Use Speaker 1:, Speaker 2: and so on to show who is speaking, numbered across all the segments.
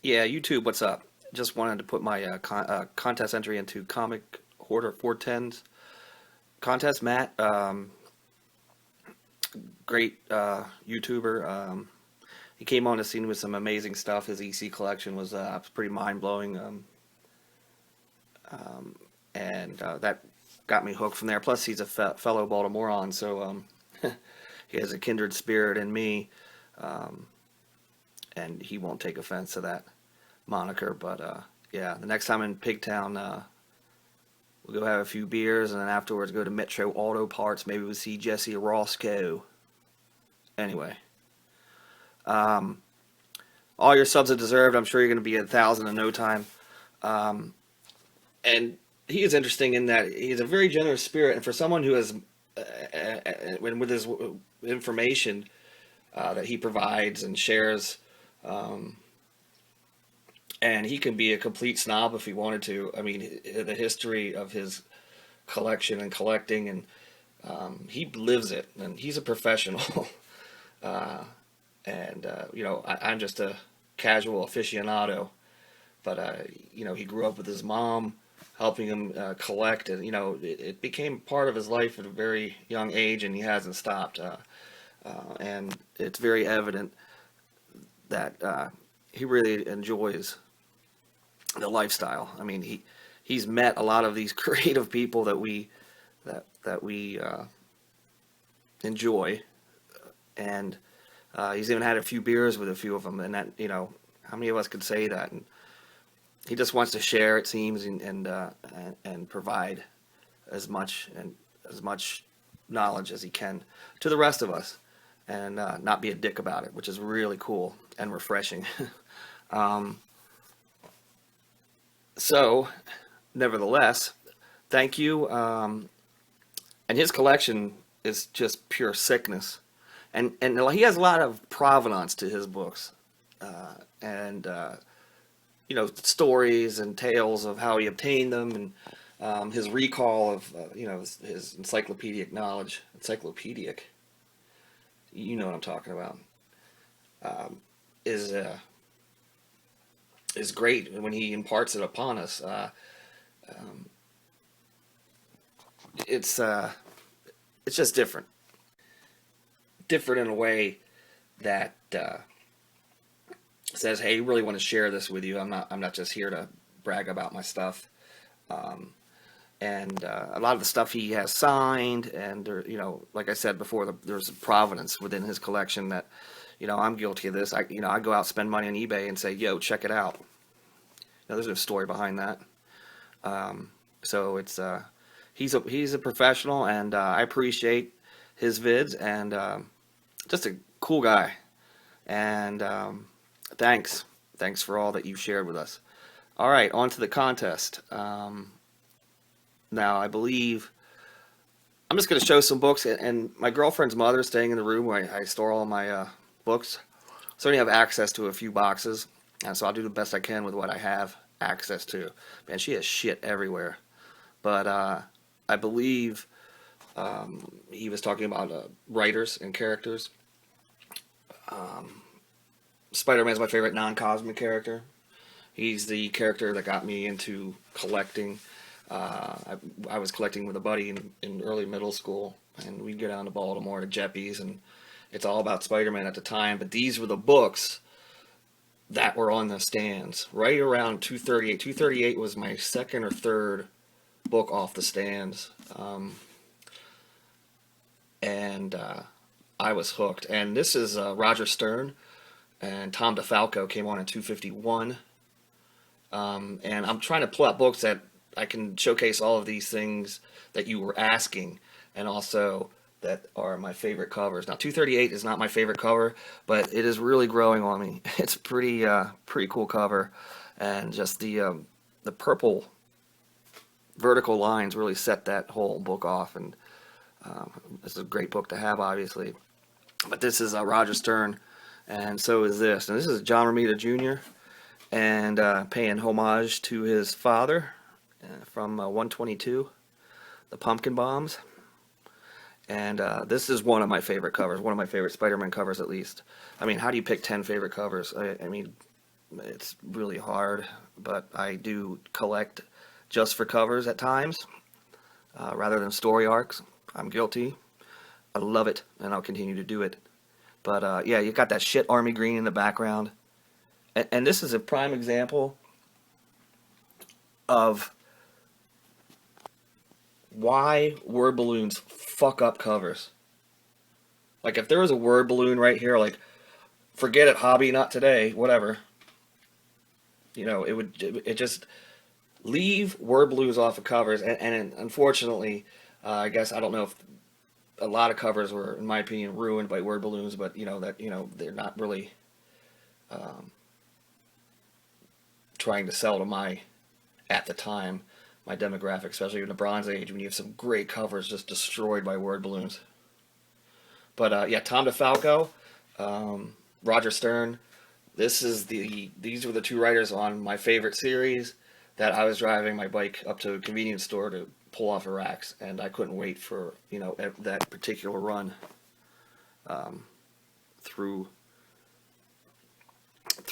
Speaker 1: Yeah, YouTube, what's up? Just wanted to put my contest entry into Comic Hoarder 410's contest. Matt, great YouTuber. He came on the scene with some amazing stuff. His EC collection was pretty mind blowing, and that got me hooked from there. Plus, he's a fellow Baltimorean, so he has a kindred spirit in me, um, and he won't take offense to that moniker. But yeah, the next time in Pigtown, we'll go have a few beers, and then afterwards go to Metro Auto Parts. Maybe we'll see Jesse Roscoe. Anyway, um, all your subs are deserved. I'm sure you're going to be at 1,000 in no time. Um, and he is interesting in that he's a very generous spirit, and for someone who has, with his information that he provides and shares, um, and he can be a complete snob if he wanted to. I mean, the history of his collection and collecting, and he lives it, and he's a professional. uh, and I'm just a casual aficionado. But he grew up with his mom helping him collect, and it became part of his life at a very young age, and he hasn't stopped. And it's very evident that he really enjoys the lifestyle. I mean, he's met a lot of these creative people that we enjoy, and he's even had a few beers with a few of them. And that, how many of us could say that? And he just wants to share, it seems, and provide as much knowledge as he can to the rest of us, and not be a dick about it, which is really cool and refreshing. um, so, nevertheless, thank you. And his collection is just pure sickness, and he has a lot of provenance to his books, and stories and tales of how he obtained them, and his recall of his encyclopedic knowledge. Encyclopedic, you know what I'm talking about. Um, is is great when he imparts it upon us. Um, it's just different in a way that says, "Hey, I really want to share this with you. I'm not just here to brag about my stuff." Um, and a lot of the stuff he has signed, and there, like I said before, there's a provenance within his collection that, I'm guilty of this. I go out, spend money on eBay, and say, "Yo, check it out." There's no story behind that. So it's he's a professional, and I appreciate his vids, and just a cool guy. And thanks for all that you shared with us. All right, on to the contest. Now, I believe I'm just going to show some books, and my girlfriend's mother is staying in the room where I store all my books. So I only have access to a few boxes, and so I'll do the best I can with what I have access to. Man, she has shit everywhere. But I believe he was talking about writers and characters. Um, Spider-Man's my favorite non-cosmic character. He's the character that got me into collecting. I was collecting with a buddy in early middle school, and we'd go down to Baltimore to Jeppy's, and it's all about Spider-Man at the time. But these were the books that were on the stands right around 238. 238 was my second or third book off the stands, and I was hooked. And this is Roger Stern, and Tom DeFalco came on in 251. And I'm trying to pull out books that I can showcase all of these things that you were asking, and also that are my favorite covers. Now, 238 is not my favorite cover, but it is really growing on me. It's pretty cool cover, and just the purple vertical lines really set that whole book off. And this is a great book to have, obviously. But this is Roger Stern, and so is this. And this is John Romita Jr., and paying homage to his father from 122, the Pumpkin Bombs. And this is one of my favorite covers, one of my favorite Spider-Man covers, at least. I mean, how do you pick 10 favorite covers? I mean, It's really hard, but I do collect just for covers at times, rather than story arcs. I'm guilty. I love it, and I'll continue to do it. But yeah, you got that shit army green in the background, and this is a prime example of why word balloons fuck up covers. Like if there was a word balloon right here, like forget it, hobby, not today, whatever. It just leave word balloons off of covers, and unfortunately, I guess I don't know if a lot of covers were, in my opinion, ruined by word balloons, but they're not really um, trying to sell to my at the time my demographic, especially in the Bronze Age when you have some great covers just destroyed by word balloons. But yeah, Tom DeFalco, Roger Stern. These were the two writers on my favorite series that I was driving my bike up to a convenience store to pull off of racks, and I couldn't wait for that particular run um, through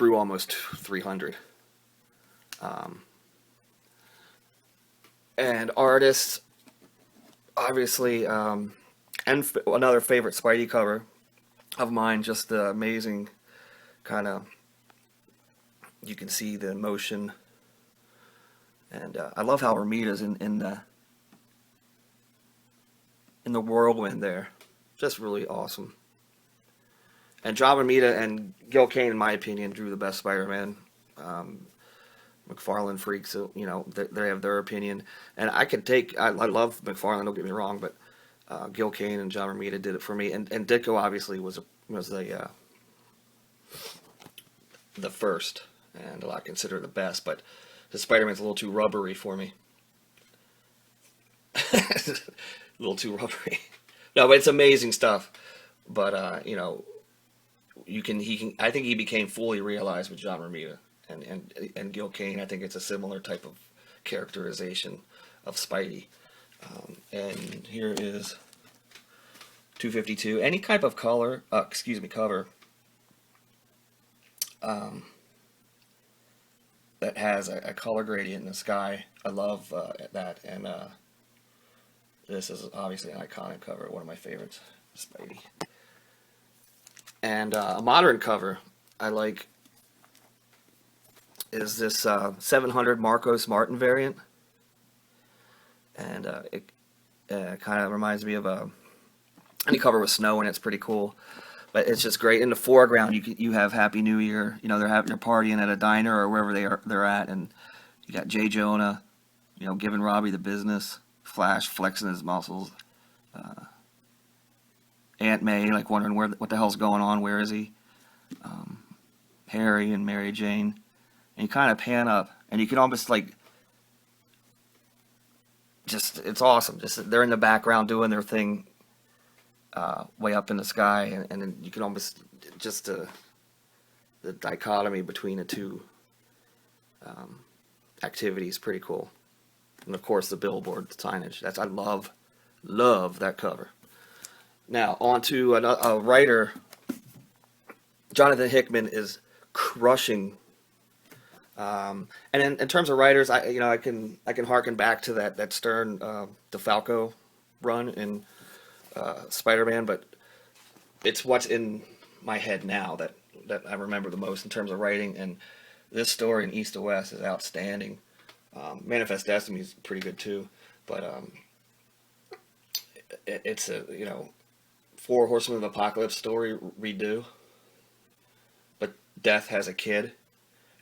Speaker 1: almost 300. Um, and artists, obviously, another favorite Spidey cover of mine, just the amazing kind of, you can see the emotion, and I love how Ramita's in the whirlwind there, just really awesome. And John Romita and Gil Kane, in my opinion, drew the best Spider-Man. Um, McFarlane freaks, they have their opinion, and I love McFarlane. Don't get me wrong, but Gil Kane and John Romita did it for me, and Ditko obviously was the first, and I consider the best, but the Spider-Man's a little too rubbery for me. A little too rubbery. No, but it's amazing stuff. But I think he became fully realized with John Romita and Gil Kane. I think it's a similar type of characterization of Spidey. And here is 252. Any type of cover. That has a color gradient in the sky. I love that, and this is obviously an iconic cover, one of my favorites, Spidey. And a modern cover I like is this 700 Marcos Martin variant, and it kind of reminds me of any cover with snow in it. It's pretty cool. But it's just great. In the foreground, you have Happy New Year. They're partying at a diner or wherever they're at, and you got Jay Jonah, giving Robbie the business. Flash flexing his muscles. Aunt May wondering what the hell's going on. Where is he? Harry and Mary Jane, and you kind of pan up, and you can almost it's awesome. Just they're in the background doing their thing. Way up in the sky, and then you can almost just the dichotomy between the two activities, pretty cool. And of course the billboard signage. I love that cover. Now on to a writer. Jonathan Hickman is crushing. And in terms of writers, I can harken back to that Stern DeFalco run in Spider-Man, but it's what's in my head now that I remember the most in terms of writing, and this story in East to West is outstanding. Manifest Destiny is pretty good too, but it's a Four Horsemen of Apocalypse story redo, but Death has a kid,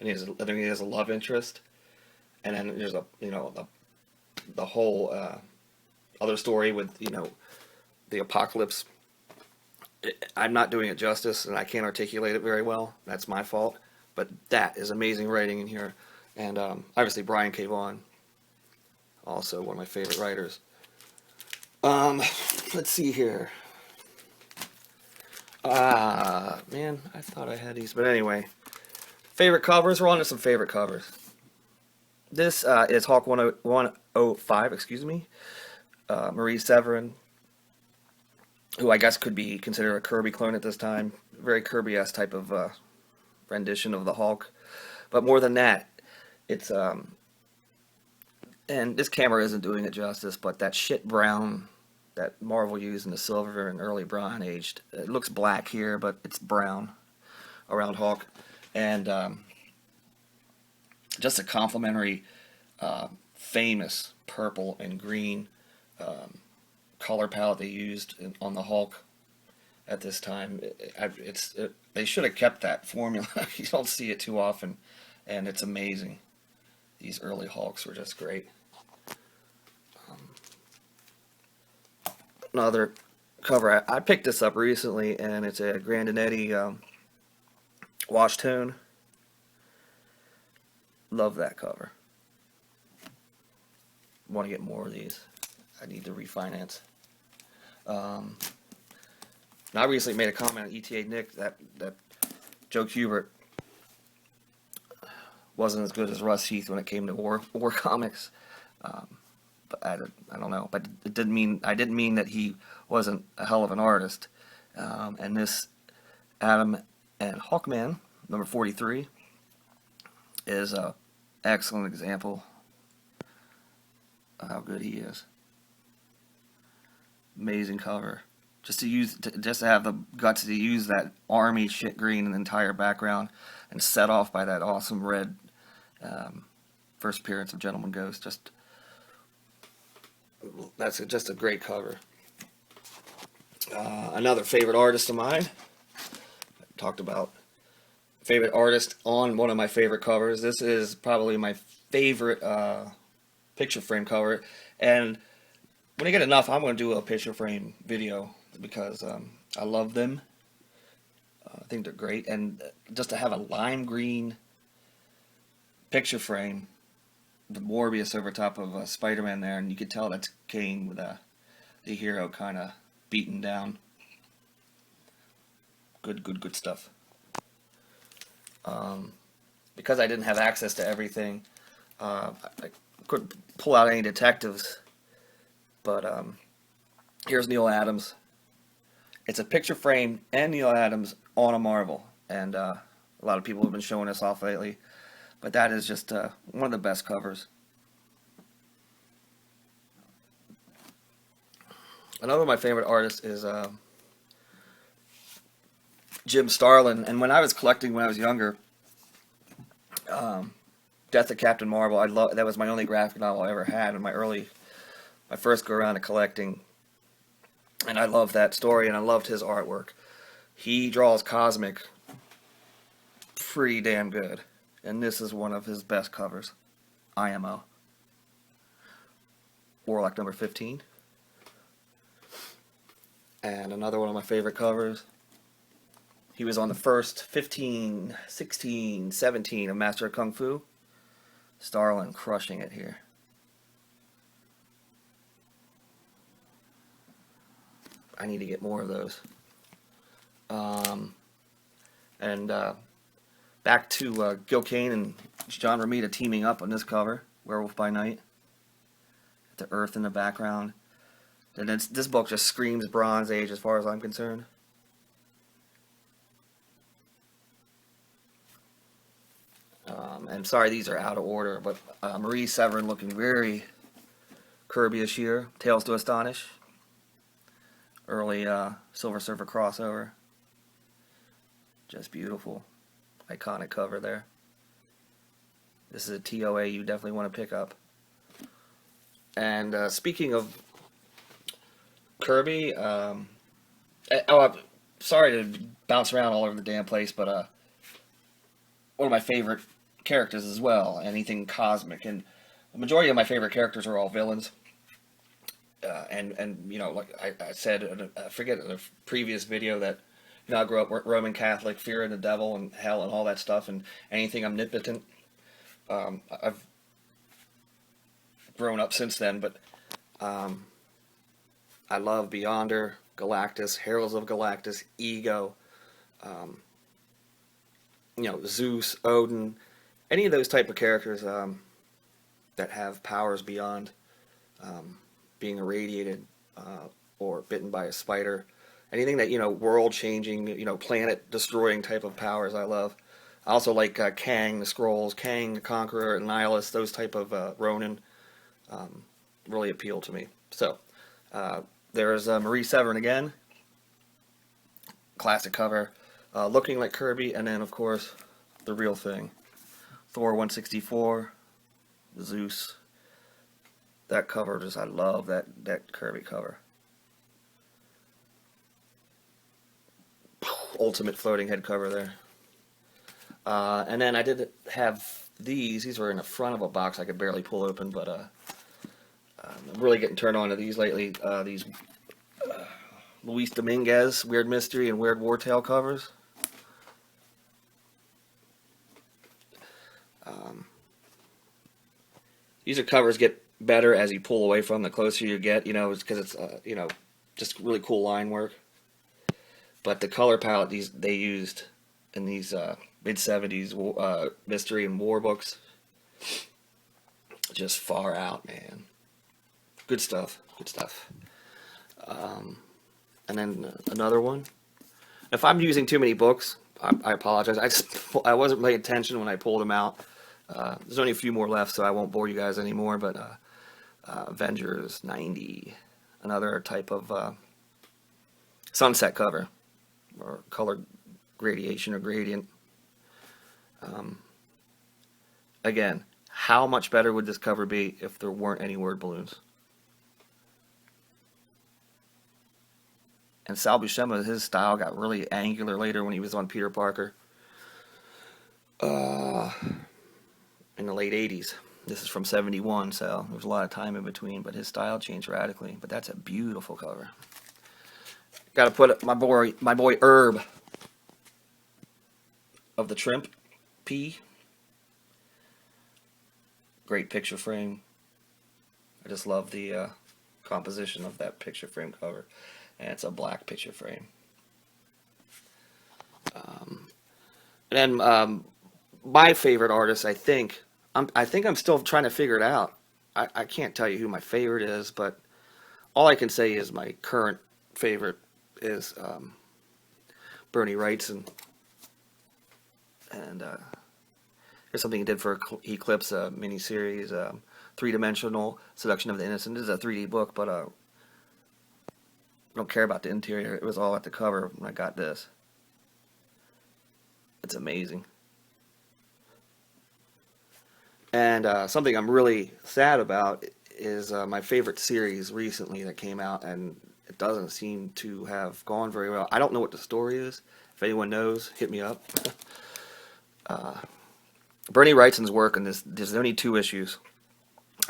Speaker 1: and I think he has a love interest, and then there's the whole other story with the Apocalypse. I'm not doing it justice, and I can't articulate it very well. That's my fault. But that is amazing writing in here. And obviously Brian K. Vaughan, also one of my favorite writers. Let's see here. Man, I thought I had these. But anyway, favorite covers. We're on to some favorite covers. This is Hawk 105, excuse me. Marie Severin, who I guess could be considered a Kirby clone at this time. Very Kirby-esque type of rendition of the Hulk. But more than that, it's and this camera isn't doing it justice, but that shit brown that Marvel used in the Silver and early Bronze Age, it looks black here, but it's brown around Hulk, and just a complimentary, famous purple and green color palette they used on the Hulk at this time. They should have kept that formula. You don't see it too often, and it's amazing. These early Hulks were just great. Another cover, I picked this up recently, and it's a Grandinetti wash tone. Love that cover. Want to get more of these. I need to refinance. And I recently made a comment on ETA Nick that Joe Kubert wasn't as good as Russ Heath when it came to war comics. But I don't know. But it didn't mean I didn't mean that he wasn't a hell of an artist. And this Adam and Hawkman number 43 is a excellent example of how good he is. Amazing cover. Just to have the guts to use that army shit green in the entire background and set off by that awesome red first appearance of Gentleman Ghost. That's just a great cover. Another favorite artist of mine. I talked about favorite artist on one of my favorite covers. This is probably my favorite picture frame cover, and when I get enough, I'm going to do a picture frame video because I love them. I think they're great, and just to have a lime green picture frame with Morbius over top of Spider-Man there, and you could tell that's Kane with the hero kind of beaten down. Good stuff. Because I didn't have access to everything, I couldn't pull out any detectives, but here's Neil Adams. It's a picture frame and Neil Adams on a Marvel, and a lot of people have been showing this off lately, but that is just one of the best covers. Another of my favorite artists is Jim Starlin, and when I was collecting when I was younger, Death of Captain Marvel, that was my only graphic novel I ever had in my first go around to collecting, and I loved that story, and I loved his artwork. He draws cosmic pretty damn good, and this is one of his best covers. IMO. Warlock number 15. And another one of my favorite covers. He was on the first 15, 16, 17 of Master of Kung Fu. Starlin crushing it here. I need to get more of those. Back to Gil Kane and John Romita teaming up on this cover, Werewolf by Night. The Earth in the background. And this book just screams Bronze Age as far as I'm concerned. And sorry these are out of order, but Marie Severin looking very Kirby-ish here. Tales to Astonish. Early Silver Surfer crossover. Just beautiful. Iconic cover there. This is a TOA you definitely want to pick up. And speaking of Kirby, sorry to bounce around all over the damn place, but one of my favorite characters as well, anything cosmic, and the majority of my favorite characters are all villains. And you know, like I said, I forget in a previous video that, you know, I grew up Roman Catholic, fearing the devil and hell and all that stuff, and anything omnipotent. I've grown up since then, but I love Beyonder, Galactus, Heralds of Galactus, Ego, you know, Zeus, Odin, any of those type of characters that have powers beyond being irradiated or bitten by a spider. Anything that, you know, world-changing, you know, planet-destroying type of powers I love. I also like Kang the Scrolls, Kang the Conqueror, and Nihilus. Those type of Ronin really appeal to me. So uh, there's Marie Severin again, classic cover, looking like Kirby, and then of course the real thing, Thor 164, Zeus. That cover, just I love that Kirby cover. Ultimate floating head cover there. And then I did have these. These were in the front of a box I could barely pull open, but I'm really getting turned on to these lately. These Luis Dominguez Weird Mystery and Weird Wartale covers. These are covers get better as you pull away from the closer you get, because it's just really cool line work. But the color palette they used in these mid-70s mystery and war books, just far out, man. Good stuff. Good stuff. And then another one. If I'm using too many books, I apologize. I wasn't paying attention when I pulled them out. There's only a few more left, so I won't bore you guys anymore. But Avengers 90, another type of sunset cover, or color gradation or gradient. Again, how much better would this cover be if there weren't any word balloons? And Sal Buscema, his style got really angular later when he was on Peter Parker. In the late 80s. This is from 71, so there's a lot of time in between, but his style changed radically. But that's a beautiful cover. Got to put my boy Herb of the Trimp P. Great picture frame. I just love the composition of that picture frame cover, and it's a black picture frame. And then my favorite artist, I think I'm still trying to figure it out. I can't tell you who my favorite is, but all I can say is my current favorite is Bernie Wrightson. And there's something he did for Eclipse miniseries, Three-Dimensional Seduction of the Innocent. This is a 3D book, but I don't care about the interior. It was all at the cover when I got this. It's amazing. And something I'm really sad about is my favorite series recently that came out, and it doesn't seem to have gone very well. I don't know what the story is. If anyone knows, hit me up. Bernie Wrightson's work on this, there's only 2 issues.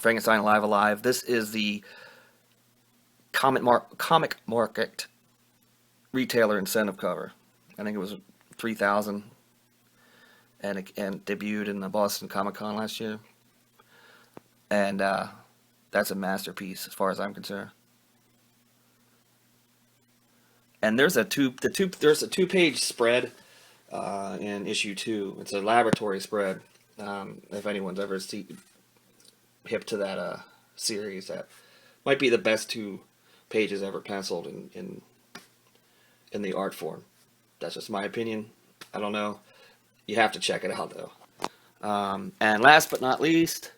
Speaker 1: Frankenstein Alive. This is the comic market retailer incentive cover. I think it was 3,000. And debuted in the Boston Comic Con last year, and that's a masterpiece as far as I'm concerned. And there's a 2-page spread in issue 2. It's a laboratory spread. If anyone's ever hip to that series, that might be the best 2 pages ever penciled in the art form. That's just my opinion. I don't know. You have to check it out, though. And last but not least,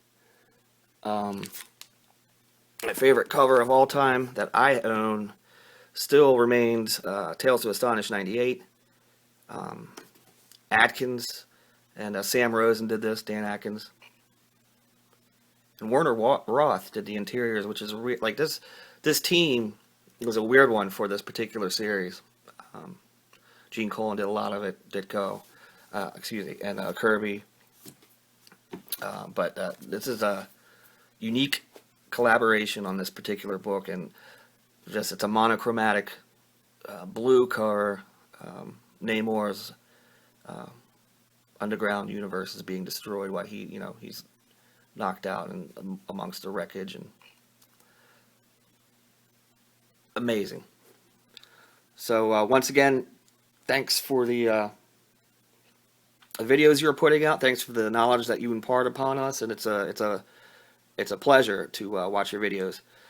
Speaker 1: my favorite cover of all time that I own still remains Tales to Astonish 98. Atkins and Sam Rosen did this, Dan Atkins. And Werner Roth did the interiors, which is like this team was a weird one for this particular series. Gene Colan did a lot of it, Ditko. And Kirby. But this is a unique collaboration on this particular book, and it's a monochromatic blue cover. Namor's underground universe is being destroyed while he's knocked out and amongst the wreckage, and amazing. So once again, thanks for the videos you're putting out. Thanks for the knowledge that you impart upon us, and it's a pleasure to watch your videos.